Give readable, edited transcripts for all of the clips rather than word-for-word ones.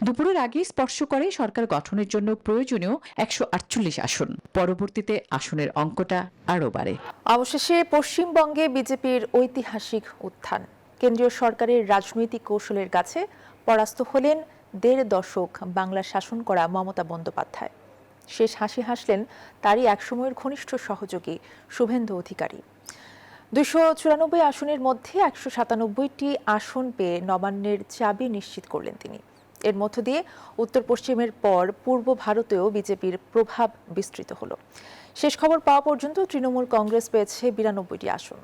দুপুরের আগে স্পর্শ করে সরকার গঠনের জন্য প্রয়োজনীয় 148 আসন। পরবর্তীতে আসনের অঙ্কটা আরও বাড়ে। অবশেষে পশ্চিমবঙ্গে বিজেপির ঐতিহাসিক উত্থান। কেন্দ্রীয় সরকারের রাজনৈতিক কৌশলের কাছে পরাস্ত হলেন ১.৫ দশক বাংলা শাসন করা মমতা বন্দ্যোপাধ্যায়। শেষ হাসি হাসলেন তারই একসময়ের ঘনিষ্ঠ সহযোগী শুভেন্দু অধিকারী। ২৯৪ আসনের মধ্যে ১৯৭টি আসন পেয়ে নবান্নের চাবি নিশ্চিত করলেন তিনি। এর মধ্য দিয়ে উত্তর পশ্চিমের পর পূর্ব ভারতেও বিজেপির প্রভাব বিস্তৃত হলো। শেষ খবর পাওয়া পর্যন্ত তৃণমূল কংগ্রেস পেয়েছে ৯২টি আসন।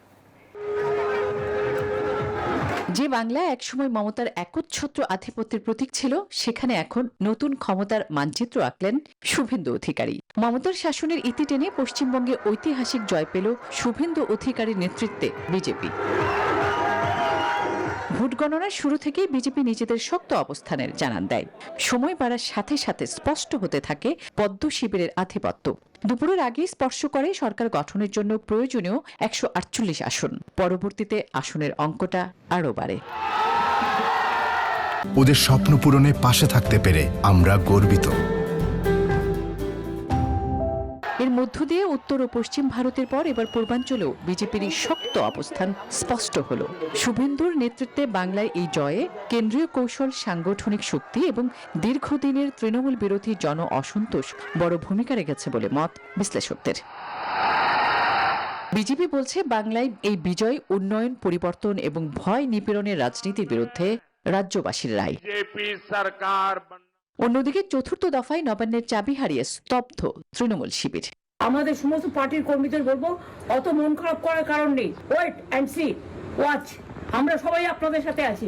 যে বাংলা একসময় মমতার একচ্ছত্র আধিপত্যের প্রতীক ছিল, সেখানে এখন নতুন ক্ষমতার মানচিত্র আঁকলেন শুভেন্দু অধিকারী। মমতার শাসনের ইতি টেনে পশ্চিমবঙ্গে ঐতিহাসিক জয় পেল শুভেন্দু অধিকারীর নেতৃত্বে বিজেপি। ভোট গণনার শুরু থেকেই বিজেপি নিজেদের শক্ত অবস্থানের জানান দেয়। সময় বাড়ার সাথে সাথে স্পষ্ট হতে থাকে পদ্ম শিবিরের আধিপত্য। দুপুরের আগে স্পর্শ করে সরকার গঠনের জন্য প্রয়োজনীয় 148 আসন। পরবর্তীতে আসনের অঙ্কটা আরও বাড়ে। ওদের স্বপ্ন পূরণে পাশে থাকতে পেরে আমরা গর্বিত। এর মধ্য দিয়ে উত্তর ও পশ্চিম ভারতের পর এবার পূর্বাঞ্চলেও বিজেপির শক্ত অবস্থান স্পষ্ট হল। শুভেন্দুর নেতৃত্বে বাংলায় এই জয়ে কেন্দ্রীয় কৌশল, সাংগঠনিক শক্তি এবং দীর্ঘদিনের তৃণমূল বিরোধী জন অসন্তোষ বড় ভূমিকা রেখেছে বলে মত বিশ্লেষকদের। বিজেপি বলছে, বাংলায় এই বিজয় উন্নয়ন, পরিবর্তন এবং ভয় নিপীড়নের রাজনীতির বিরুদ্ধে রাজ্যবাসীর রায়। অন্যদিকে চতুর্থ দফায় নবান্নের চাবি হারিয়ে স্তব্ধ তৃণমূল শিবির। আমাদের সমস্ত পার্টির কর্মীদের বলবো, অত মন খারাপ করার কারণ নেই। ওয়েট এন্ড সি, ওয়াচ, আমরা সবাই আপনাদের সাথে আছি।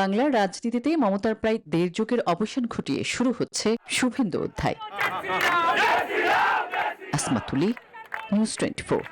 বাংলার রাজনীতিতে মমতার প্রায় ১.৫ যুগের অবসান ঘটিয়ে শুরু হচ্ছে শুভেন্দু অধ্যায়। আসমা তুলি, নিউজ 24।